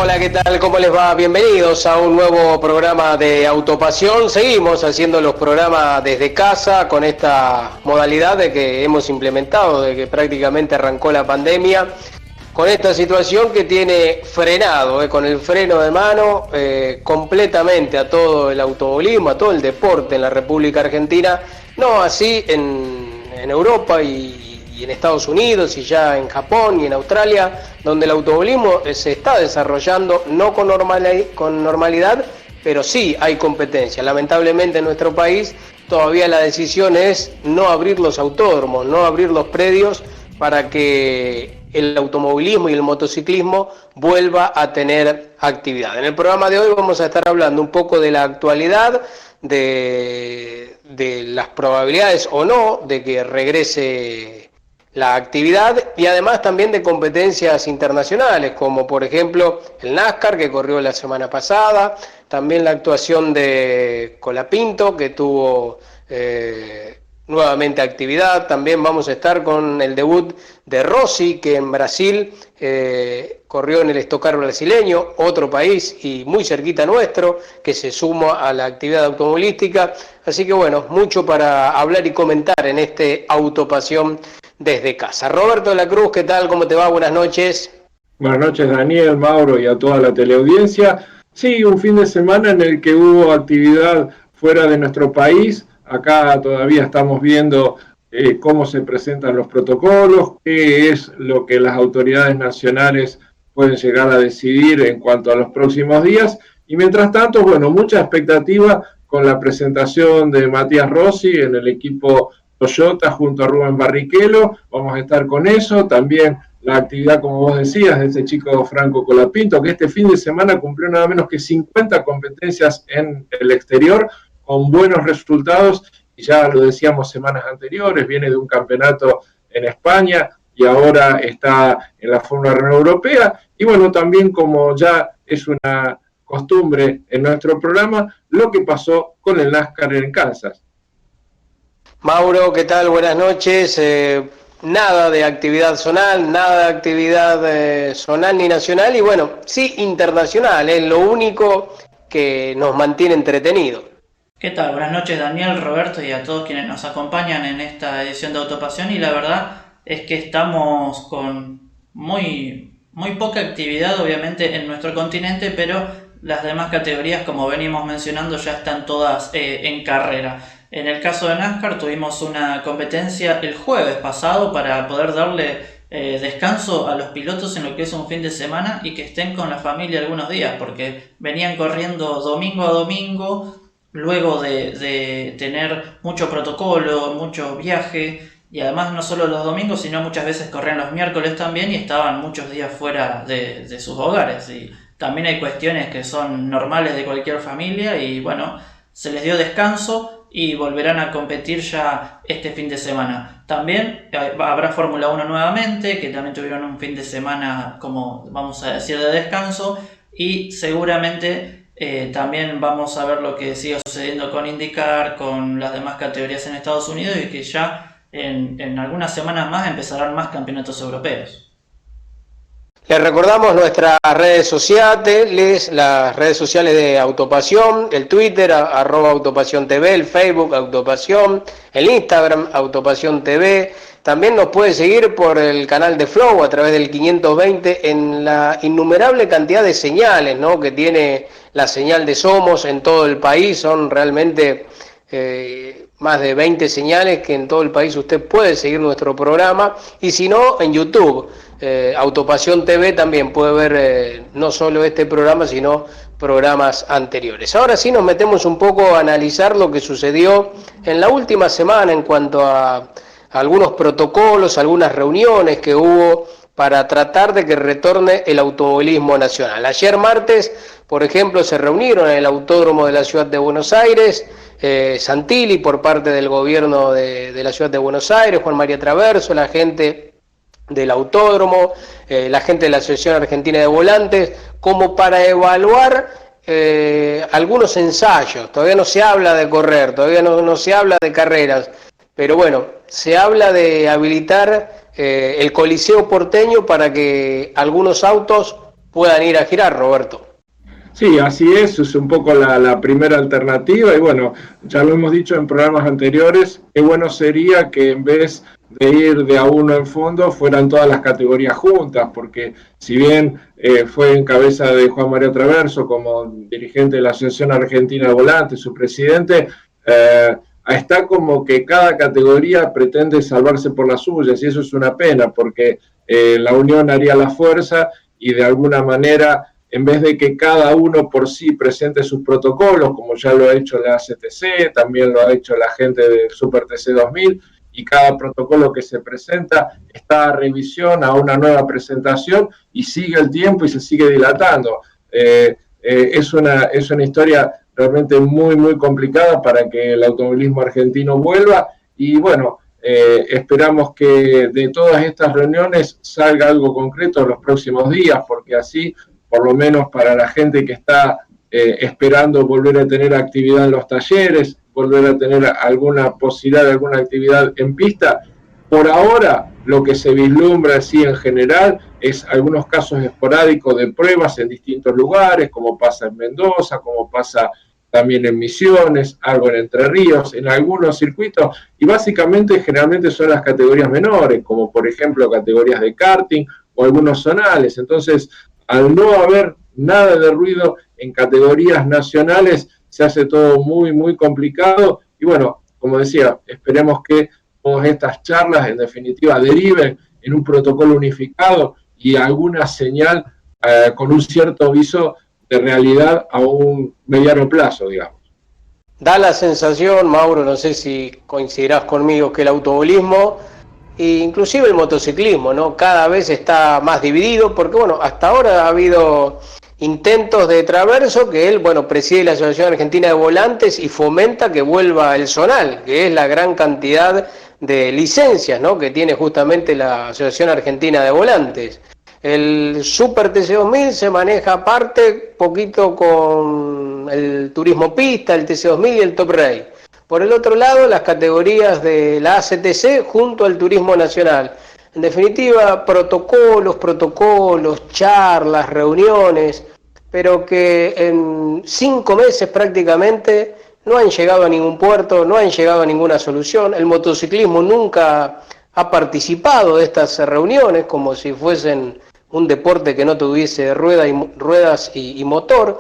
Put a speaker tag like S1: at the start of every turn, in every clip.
S1: Hola, ¿qué tal? ¿Cómo les va? Bienvenidos a un nuevo programa de Autopasión. Seguimos haciendo los programas desde casa con esta modalidad de que hemos implementado, de que prácticamente arrancó la pandemia, con esta situación que tiene frenado, con el freno de mano completamente a todo el automovilismo, a todo el deporte en la República Argentina, no así en Europa y en Estados Unidos y ya en Japón y en Australia, donde el automovilismo se está desarrollando no con normalidad, pero sí hay competencia. Lamentablemente en nuestro país todavía la decisión es no abrir los autódromos, no abrir los predios para que el automovilismo y el motociclismo vuelva a tener actividad. En el programa de hoy vamos a estar hablando un poco de la actualidad, de las probabilidades o no de que regrese la actividad y además también de competencias internacionales, como por ejemplo el NASCAR que corrió la semana pasada, también la actuación de Colapinto que tuvo nuevamente actividad. También vamos a estar con el debut de Rossi, que en Brasil corrió en el Stock Car brasileño, otro país y muy cerquita nuestro, que se suma a la actividad automovilística. Así que bueno, mucho para hablar y comentar en este Autopasión desde casa. Roberto de la Cruz, ¿qué tal? ¿Cómo te va? Buenas noches.
S2: Buenas noches, Daniel, Mauro y a toda la teleaudiencia. Sí, un fin de semana en el que hubo actividad fuera de nuestro país. Acá todavía estamos viendo cómo se presentan los protocolos, qué es lo que las autoridades nacionales pueden llegar a decidir en cuanto a los próximos días. Y mientras tanto, bueno, mucha expectativa con la presentación de Matías Rossi en el equipo Toyota junto a Rubén Barrichello. Vamos a estar con eso. También la actividad, como vos decías, de ese chico Franco Colapinto, que este fin de semana cumplió nada menos que 50 competencias en el exterior, con buenos resultados, y ya lo decíamos semanas anteriores, viene de un campeonato en España y ahora está en la Fórmula Renault Europea. Y bueno, también como ya es una costumbre en nuestro programa, lo que pasó con el NASCAR en Kansas.
S1: Mauro, ¿qué tal? Buenas noches. Nada de actividad zonal, nada de actividad zonal ni nacional, y bueno, sí internacional, es lo único que nos mantiene entretenidos.
S3: ¿Qué tal? Buenas noches, Daniel, Roberto y a todos quienes nos acompañan en esta edición de Autopasión. Y la verdad es que estamos con muy poca actividad, obviamente, en nuestro continente, pero las demás categorías, como venimos mencionando, ya están todas en carrera. En el caso de NASCAR tuvimos una competencia el jueves pasado para poder darle descanso a los pilotos en lo que es un fin de semana y que estén con la familia algunos días, porque venían corriendo domingo a domingo, luego de tener mucho protocolo, mucho viaje, y además no solo los domingos, sino muchas veces corrían los miércoles también y estaban muchos días fuera de sus hogares. Y también hay cuestiones que son normales de cualquier familia y bueno, se les dio descanso y volverán a competir ya este fin de semana. También habrá Fórmula 1 nuevamente, que también tuvieron un fin de semana, como vamos a decir, de descanso, y seguramente también vamos a ver lo que sigue sucediendo con IndyCar, con las demás categorías en Estados Unidos, y que ya en algunas semanas más empezarán más campeonatos europeos.
S1: Les recordamos nuestras redes sociales, las redes sociales de Autopasión, el Twitter, @Autopasión TV, el Facebook, Autopasión, el Instagram, Autopasión TV. También nos puede seguir por el canal de Flow a través del 520 en la innumerable cantidad de señales, ¿no?, que tiene la señal de Somos en todo el país. Son realmente más de 20 señales que en todo el país usted puede seguir nuestro programa, y si no, en YouTube, Autopasión TV, también puede ver no solo este programa, sino programas anteriores. Ahora sí nos metemos un poco a analizar lo que sucedió en la última semana en cuanto a algunos protocolos, algunas reuniones que hubo para tratar de que retorne el automovilismo nacional. Ayer martes, por ejemplo, se reunieron en el Autódromo de la Ciudad de Buenos Aires, Santilli por parte del gobierno de la Ciudad de Buenos Aires, Juan María Traverso, la gente del autódromo, la gente de la Asociación Argentina de Volantes, como para evaluar algunos ensayos. Todavía no se habla de correr, todavía no se habla de carreras, pero bueno, se habla de habilitar el Coliseo porteño para que algunos autos puedan ir a girar, Roberto.
S2: Sí, así es un poco la primera alternativa y bueno, ya lo hemos dicho en programas anteriores, qué bueno sería que en vez de ir de a uno en fondo fueran todas las categorías juntas, porque si bien fue en cabeza de Juan María Traverso como dirigente de la Asociación Argentina de Volantes, su presidente, está como que cada categoría pretende salvarse por las suyas y eso es una pena porque la unión haría la fuerza y de alguna manera en vez de que cada uno por sí presente sus protocolos, como ya lo ha hecho la ACTC, también lo ha hecho la gente del Super TC 2000, y cada protocolo que se presenta está a revisión, a una nueva presentación, y sigue el tiempo y se sigue dilatando. Es una historia realmente muy, muy complicada para que el automovilismo argentino vuelva, y bueno, esperamos que de todas estas reuniones salga algo concreto en los próximos días, porque así por lo menos para la gente que está esperando volver a tener actividad en los talleres, volver a tener alguna posibilidad de alguna actividad en pista. Por ahora, lo que se vislumbra así en general es algunos casos esporádicos de pruebas en distintos lugares, como pasa en Mendoza, como pasa también en Misiones, algo en Entre Ríos, en algunos circuitos, y básicamente generalmente son las categorías menores, como por ejemplo categorías de karting o algunos zonales. Entonces, al no haber nada de ruido en categorías nacionales, se hace todo muy, muy complicado. Y bueno, como decía, esperemos que todas estas charlas en definitiva deriven en un protocolo unificado y alguna señal con un cierto aviso de realidad a un mediano plazo, digamos.
S1: Da la sensación, Mauro, no sé si coincidirás conmigo, que el automovilismo e inclusive el motociclismo, ¿no? Cada vez está más dividido, porque bueno, hasta ahora ha habido intentos de Traverso, que él, bueno, preside la Asociación Argentina de Volantes y fomenta que vuelva el zonal, que es la gran cantidad de licencias, ¿no?, que tiene justamente la Asociación Argentina de Volantes. El Super TC 2000 se maneja aparte, poquito con el turismo pista, el TC 2000 y el Top Race. Por el otro lado, las categorías de la ACTC junto al turismo nacional. En definitiva, protocolos, charlas, reuniones, pero que en 5 meses prácticamente no han llegado a ningún puerto, no han llegado a ninguna solución. El motociclismo nunca ha participado de estas reuniones como si fuesen un deporte que no tuviese ruedas y motor.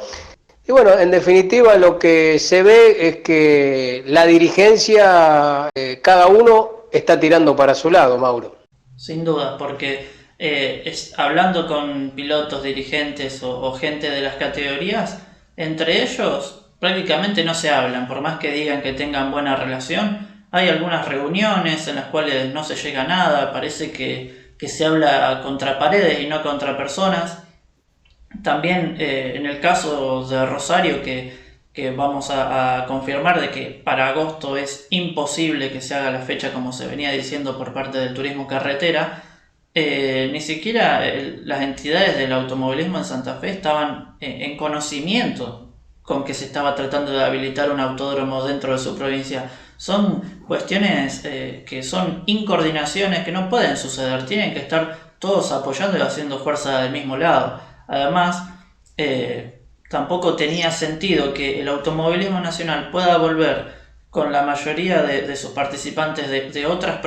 S1: Y bueno, en definitiva lo que se ve es que la dirigencia, cada uno está tirando para su lado, Mauro.
S3: Sin duda, porque hablando con pilotos, dirigentes o gente de las categorías, entre ellos prácticamente no se hablan, por más que digan que tengan buena relación. Hay algunas reuniones en las cuales no se llega a nada, parece que se habla contra paredes y no contra personas. También en el caso de Rosario, que vamos a confirmar de que para agosto es imposible que se haga la fecha como se venía diciendo por parte del turismo carretera, ni siquiera las entidades del automovilismo en Santa Fe estaban en conocimiento con que se estaba tratando de habilitar un autódromo dentro de su provincia. Son cuestiones que son incoordinaciones que no pueden suceder, tienen que estar todos apoyando y haciendo fuerza del mismo lado. Además, tampoco tenía sentido que el automovilismo nacional pueda volver con la mayoría de sus participantes de otras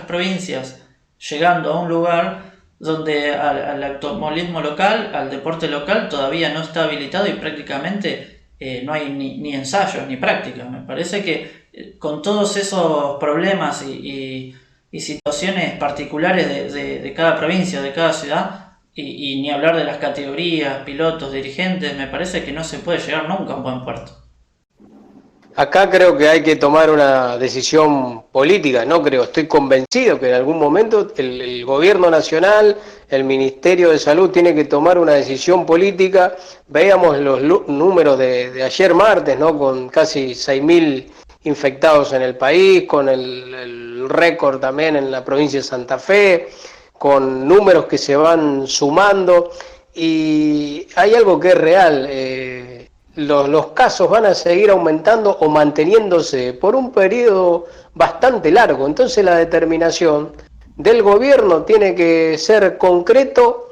S3: provincias, llegando a un lugar donde al automovilismo local, al deporte local, todavía no está habilitado y prácticamente no hay ni ensayos ni prácticas. Me parece que con todos esos problemas y situaciones particulares de cada provincia, de cada ciudad, y ni hablar de las categorías, pilotos, dirigentes, me parece que no se puede llegar nunca a un buen puerto.
S1: Acá creo que hay que tomar una decisión política, estoy convencido que en algún momento el gobierno nacional, el Ministerio de Salud tiene que tomar una decisión política. Veíamos los números de ayer martes, ¿no?, con casi 6.000 infectados en el país, con el récord también en la provincia de Santa Fe, con números que se van sumando, y hay algo que es real, los casos van a seguir aumentando o manteniéndose por un periodo bastante largo. Entonces la determinación del gobierno tiene que ser concreto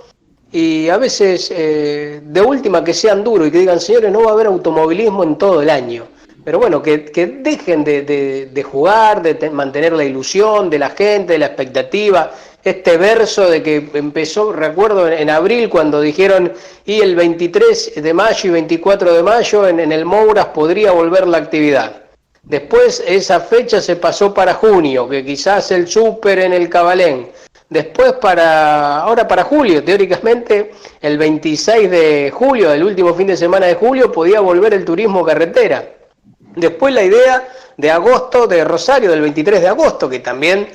S1: y a veces de última que sean duros y que digan, señores, no va a haber automovilismo en todo el año. Pero bueno, que dejen de jugar, de mantener la ilusión de la gente, de la expectativa. Este verso de que empezó, recuerdo en abril cuando dijeron, y el 23 de mayo y 24 de mayo en el Mouras podría volver la actividad. Después esa fecha se pasó para junio, que quizás el súper en el Cabalén. Después ahora para julio, teóricamente el 26 de julio, el último fin de semana de julio, podía volver el turismo carretera. Después la idea de agosto, de Rosario, del 23 de agosto, que también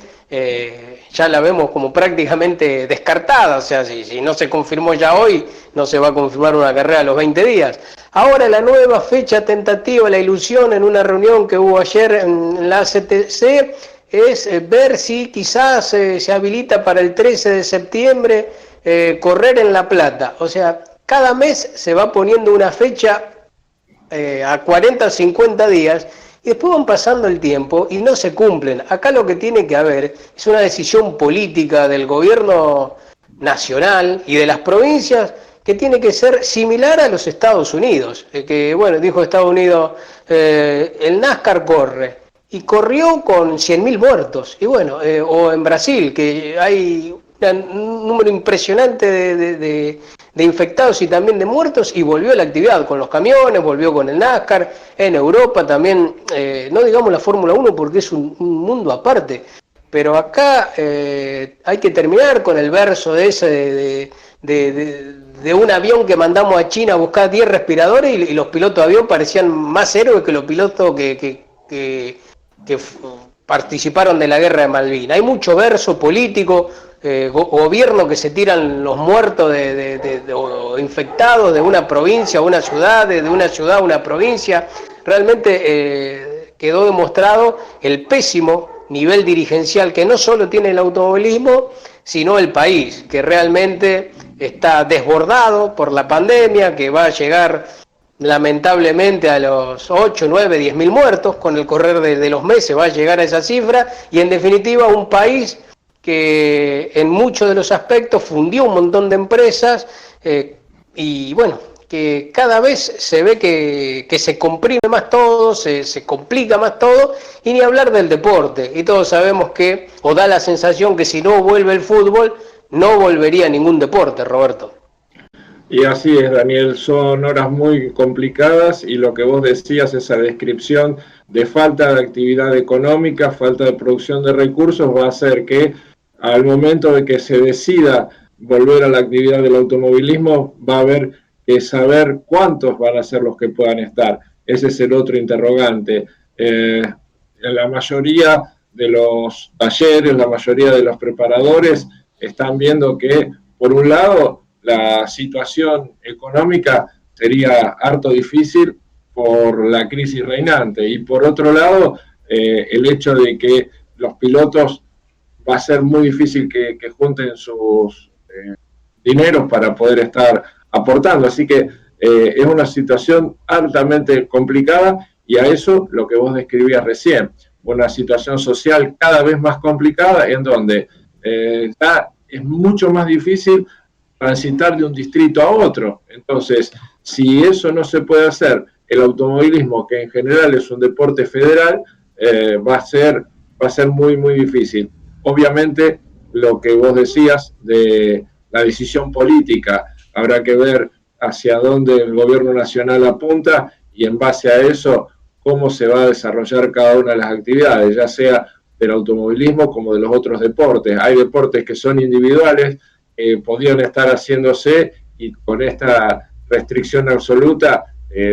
S1: ya la vemos como prácticamente descartada, o sea, si no se confirmó ya hoy, no se va a confirmar una carrera a los 20 días. Ahora la nueva fecha tentativa, la ilusión en una reunión que hubo ayer en la ACTC, es ver si quizás se habilita para el 13 de septiembre correr en La Plata. O sea, cada mes se va poniendo una fecha a 40 o 50 días y después van pasando el tiempo y no se cumplen. Acá lo que tiene que haber es una decisión política del gobierno nacional y de las provincias que tiene que ser similar a los Estados Unidos. Que bueno, dijo Estados Unidos, el NASCAR corre. Y corrió con 100.000 muertos. Y bueno, o en Brasil, que hay un número impresionante de infectados y también de muertos, y volvió la actividad con los camiones, volvió con el NASCAR. En Europa también, no digamos la Fórmula 1 porque es un mundo aparte, pero acá hay que terminar con el verso de ese de un avión que mandamos a China a buscar 10 respiradores y los pilotos de avión parecían más héroes que los pilotos que participaron de la guerra de Malvinas. Hay mucho verso político, gobierno que se tiran los muertos o infectados de una provincia a una ciudad, de una ciudad a una provincia. Realmente quedó demostrado el pésimo nivel dirigencial que no solo tiene el automovilismo, sino el país, que realmente está desbordado por la pandemia, que va a llegar lamentablemente a los 8, 9, 10.000 muertos, con el correr de los meses va a llegar a esa cifra, y en definitiva un país que en muchos de los aspectos fundió un montón de empresas, y bueno, que cada vez se ve que se comprime más todo, se complica más todo, y ni hablar del deporte, y todos sabemos que, o da la sensación que si no vuelve el fútbol, no volvería ningún deporte, Roberto.
S2: Y así es, Daniel, son horas muy complicadas y lo que vos decías, esa descripción de falta de actividad económica, falta de producción de recursos, va a hacer que al momento de que se decida volver a la actividad del automovilismo, va a haber que saber cuántos van a ser los que puedan estar. Ese es el otro interrogante. La mayoría de los talleres, la mayoría de los preparadores están viendo que, por un lado, la situación económica sería harto difícil por la crisis reinante y por otro lado el hecho de que los pilotos va a ser muy difícil que junten sus dineros para poder estar aportando, así que es una situación altamente complicada y a eso lo que vos describías recién, una situación social cada vez más complicada en donde es mucho más difícil transitar de un distrito a otro. Entonces, si eso no se puede hacer, el automovilismo, que en general es un deporte federal, va a ser muy, muy difícil. Obviamente, lo que vos decías de la decisión política, habrá que ver hacia dónde el gobierno nacional apunta y en base a eso, cómo se va a desarrollar cada una de las actividades, ya sea del automovilismo como de los otros deportes. Hay deportes que son individuales, podían estar haciéndose y con esta restricción absoluta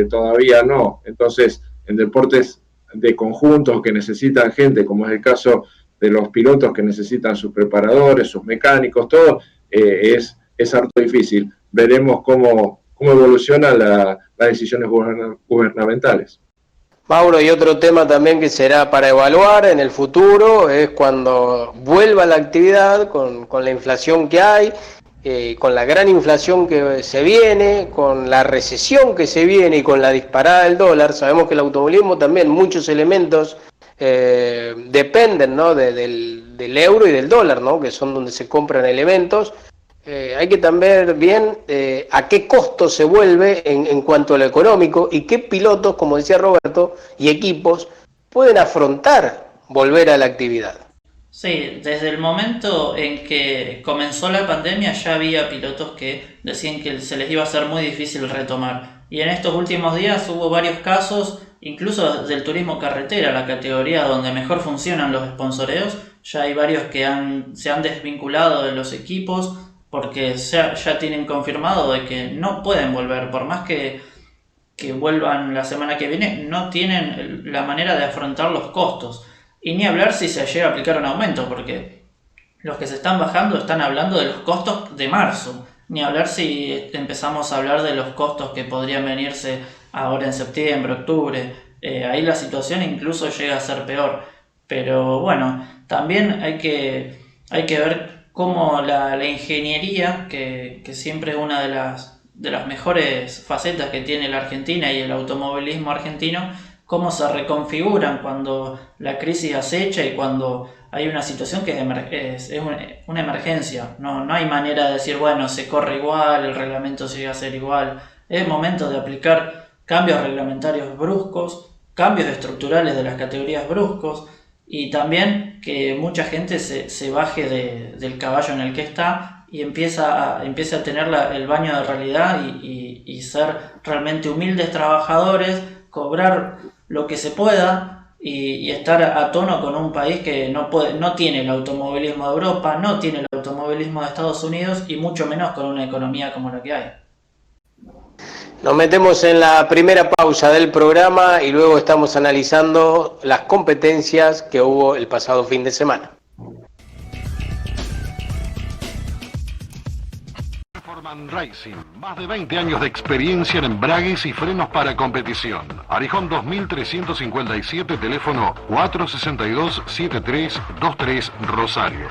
S2: todavía no. Entonces, en deportes de conjuntos que necesitan gente, como es el caso de los pilotos que necesitan sus preparadores, sus mecánicos, todo, es harto difícil. Veremos cómo evolucionan las decisiones gubernamentales.
S1: Mauro, y otro tema también que será para evaluar en el futuro es cuando vuelva la actividad con la inflación que hay, con la gran inflación que se viene, con la recesión que se viene y con la disparada del dólar. Sabemos que el automovilismo también, muchos elementos dependen, ¿no? del euro y del dólar, ¿no? Que son donde se compran elementos. hay que también ver bien a qué costo se vuelve en cuanto a lo económico y qué pilotos, como decía Roberto, y equipos pueden afrontar volver a la actividad.
S3: Sí, desde el momento en que comenzó la pandemia ya había pilotos que decían que se les iba a ser muy difícil retomar. Y en estos últimos días hubo varios casos, incluso del turismo carretera, la categoría donde mejor funcionan los sponsoreos. Ya hay varios que se han desvinculado de los equipos porque ya tienen confirmado de que no pueden volver, por más que vuelvan la semana que viene, no tienen la manera de afrontar los costos. Y ni hablar si se llega a aplicar un aumento, porque los que se están bajando están hablando de los costos de marzo. Ni hablar si empezamos a hablar de los costos que podrían venirse ahora en septiembre, octubre. Ahí la situación incluso llega a ser peor. Pero bueno, también hay que ver cómo la ingeniería, que siempre es una de las mejores facetas que tiene la Argentina y el automovilismo argentino, cómo se reconfiguran cuando la crisis acecha y cuando hay una situación que es una emergencia. No hay manera de decir, bueno, se corre igual, el reglamento sigue a ser igual. Es momento de aplicar cambios reglamentarios bruscos, cambios estructurales de las categorías bruscos, y también que mucha gente se baje del caballo en el que está y empiece a tener el baño de realidad y ser realmente humildes trabajadores, cobrar lo que se pueda y estar a tono con un país que no tiene el automovilismo de Europa, no tiene el automovilismo de Estados Unidos y mucho menos con una economía como la que hay.
S1: Nos metemos en la primera pausa del programa y luego estamos analizando las competencias que hubo el pasado fin de semana.
S4: Racing, más de 20 años de experiencia en embragues y frenos para competición. Arijón 2357, teléfono 462-7323, Rosario.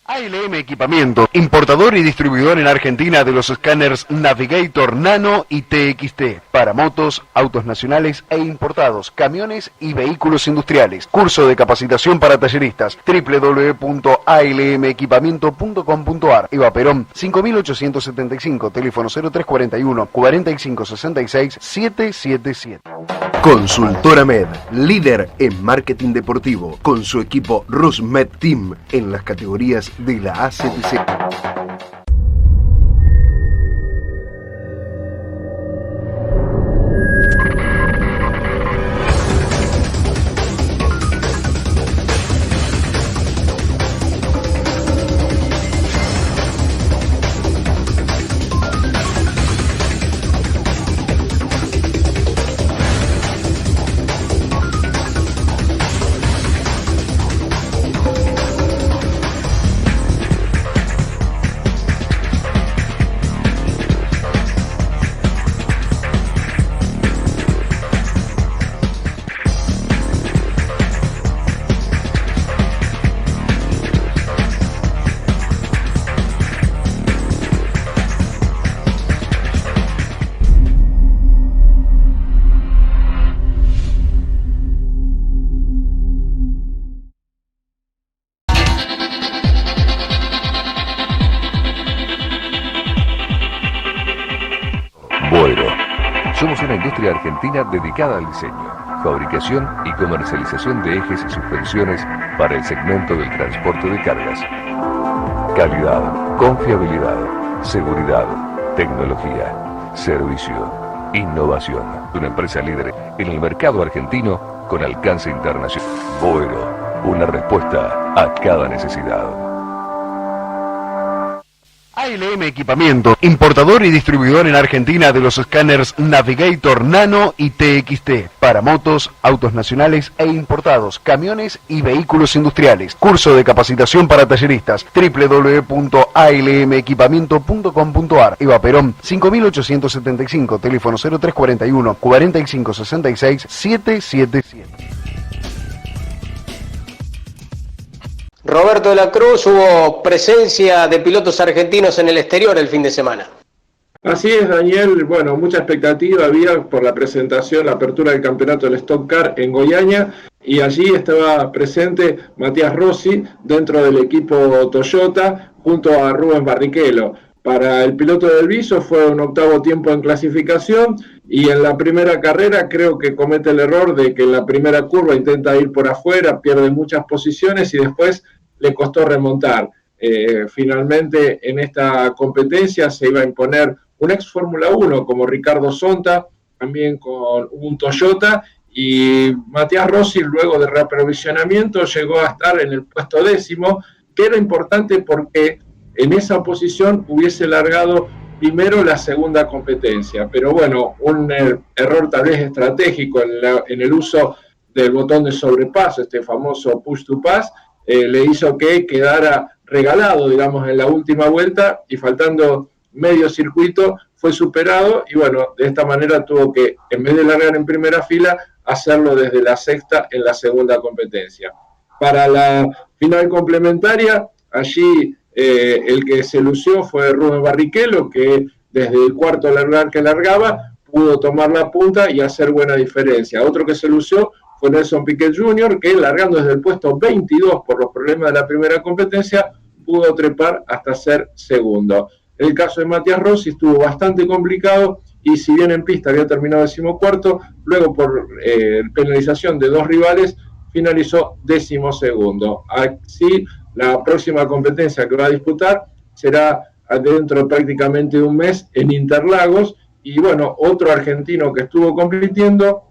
S4: ALM Equipamiento, importador y distribuidor en Argentina de los escáneres Navigator Nano y TXT para motos, autos nacionales e importados, camiones y vehículos industriales. Curso de capacitación para talleristas, www.almequipamiento.com.ar. Eva Perón 5875, teléfono 0341 4566 777. Consultora Med, líder en marketing deportivo, con su equipo RusMed Team en las categorías de la ACTC. Argentina dedicada al diseño, fabricación y comercialización de ejes y suspensiones para el segmento del transporte de cargas. Calidad, confiabilidad, seguridad, tecnología, servicio, innovación. Una empresa líder en el mercado argentino con alcance internacional. Boero, una respuesta a cada necesidad. ALM Equipamiento, importador y distribuidor en Argentina de los escáneres Navigator Nano y TXT para motos, autos nacionales e importados, camiones y vehículos industriales. Curso de capacitación para talleristas, www.almequipamiento.com.ar. Eva Perón 5875, teléfono 0341 4566 777.
S1: Roberto de la Cruz, hubo presencia de pilotos argentinos en el exterior el fin de semana.
S2: Así es, Daniel. Bueno, mucha expectativa había por la presentación, la apertura del campeonato del Stock Car en Goiânia, y allí estaba presente Matías Rossi dentro del equipo Toyota, junto a Rubens Barrichello. Para el piloto del Viso fue un octavo tiempo en clasificación y en la primera carrera creo que comete el error de que en la primera curva intenta ir por afuera, pierde muchas posiciones y después le costó remontar. Finalmente en esta competencia se iba a imponer un ex Fórmula 1 como Ricardo Zonta, también con un Toyota, y Matías Rossi luego de reaprovisionamiento llegó a estar en el puesto 10º, que era importante porque en esa posición hubiese largado primero la segunda competencia, pero bueno, un error tal vez estratégico en el uso del botón de sobrepaso, este famoso push to pass, le hizo que quedara regalado, digamos, en la última vuelta y faltando medio circuito fue superado y bueno, de esta manera tuvo que, en vez de largar en primera fila, hacerlo desde la sexta en la segunda competencia. Para la final complementaria, allí el que se lució fue Rubens Barrichello, que desde el cuarto largar que largaba pudo tomar la punta y hacer buena diferencia. Otro que se lució fue Nelson Piquet Jr., que largando desde el puesto 22 por los problemas de la primera competencia, pudo trepar hasta ser segundo. El caso de Matías Rossi estuvo bastante complicado y si bien en pista había terminado 14º, luego por penalización de 2 rivales finalizó 12º. Así, la próxima competencia que va a disputar será dentro de prácticamente un mes en Interlagos. Y bueno, otro argentino que estuvo compitiendo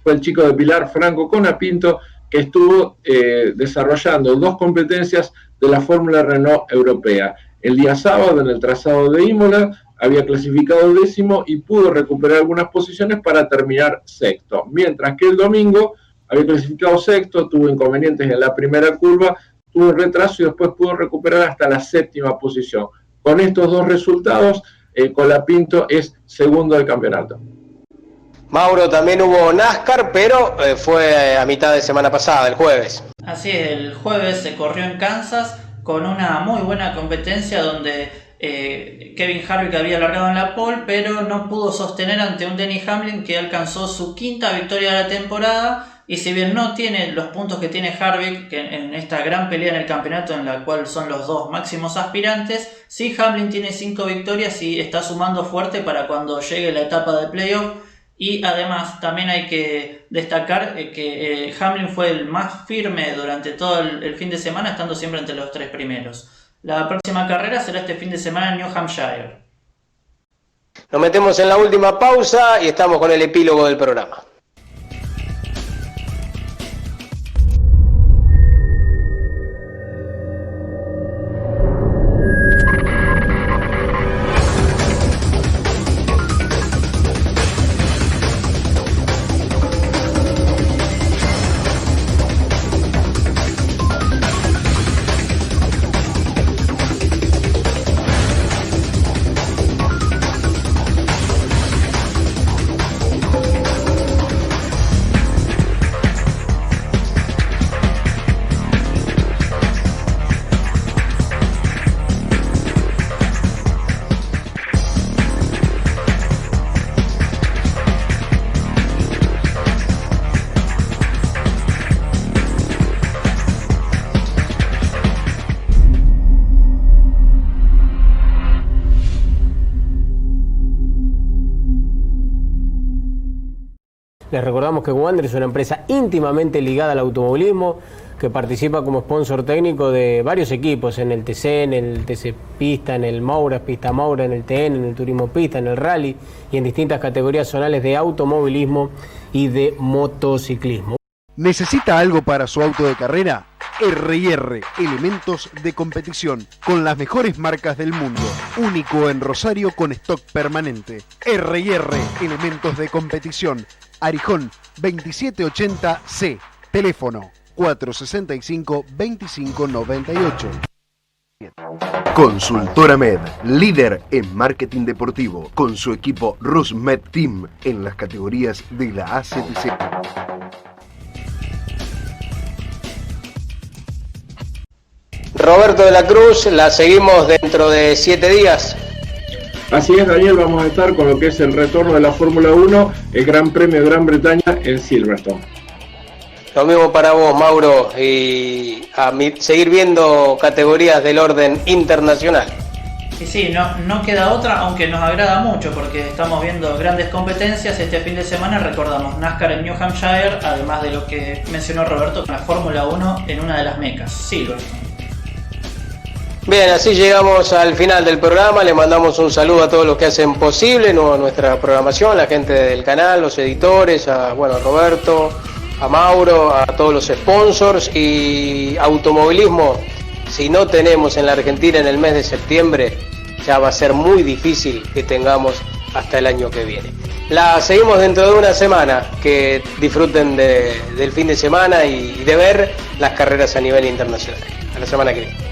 S2: fue el chico de Pilar, Franco Conapinto, que estuvo desarrollando 2 competencias de la Fórmula Renault Europea. El día sábado, en el trazado de Imola, había clasificado 10º y pudo recuperar algunas posiciones para terminar sexto. Mientras que el domingo había clasificado sexto, tuvo inconvenientes en la primera curva, tuvo un retraso y después pudo recuperar hasta la 7ª posición. Con estos 2 resultados, Colapinto es segundo del campeonato.
S1: Mauro, también hubo NASCAR, pero fue a mitad de semana pasada, el jueves.
S3: Así es, el jueves se corrió en Kansas con una muy buena competencia donde Kevin Harvick había largado en la pole, pero no pudo sostener ante un Denny Hamlin que alcanzó su 5ª victoria de la temporada. Y si bien no tiene los puntos que tiene Harvick que en esta gran pelea en el campeonato en la cual son los 2 máximos aspirantes, sí Hamlin tiene 5 victorias y está sumando fuerte para cuando llegue la etapa de playoff. Y además también hay que destacar que Hamlin fue el más firme durante todo el fin de semana, estando siempre entre los 3 primeros. La próxima carrera será este fin de semana en New Hampshire.
S1: Nos metemos en la última pausa y estamos con el epílogo del programa.
S5: Les recordamos que Wander es una empresa íntimamente ligada al automovilismo que participa como sponsor técnico de varios equipos en el TC, en el TC Pista, en el Moura, Pista Moura, en el TN, en el Turismo Pista, en el Rally y en distintas categorías zonales de automovilismo y de motociclismo.
S6: ¿Necesita algo para su auto de carrera? R&R, elementos de competición, con las mejores marcas del mundo, único en Rosario con stock permanente. R&R, elementos de competición, Arijón 2780C, teléfono 465-2598.
S7: Consultora Med, líder en marketing deportivo, con su equipo RusMed Team en las categorías de la ACTC.
S1: Roberto de la Cruz, la seguimos dentro de 7 días.
S2: Así es, Daniel, vamos a estar con lo que es el retorno de la Fórmula 1, el Gran Premio de Gran Bretaña en Silverstone.
S1: Lo mismo para vos, Mauro, y seguir viendo categorías del orden internacional.
S3: Y sí, no queda otra, aunque nos agrada mucho porque estamos viendo grandes competencias. Este fin de semana recordamos NASCAR en New Hampshire, además de lo que mencionó Roberto con la Fórmula 1 en una de las mecas, Silverstone.
S1: Bien, así llegamos al final del programa. Le mandamos un saludo a todos los que hacen posible nuestra programación, la gente del canal, los editores, a Roberto, a Mauro, a todos los sponsors. Y automovilismo, si no tenemos en la Argentina en el mes de septiembre, ya va a ser muy difícil que tengamos hasta el año que viene. La seguimos dentro de una semana. Que disfruten del fin de semana y de ver las carreras a nivel internacional. A la semana que viene.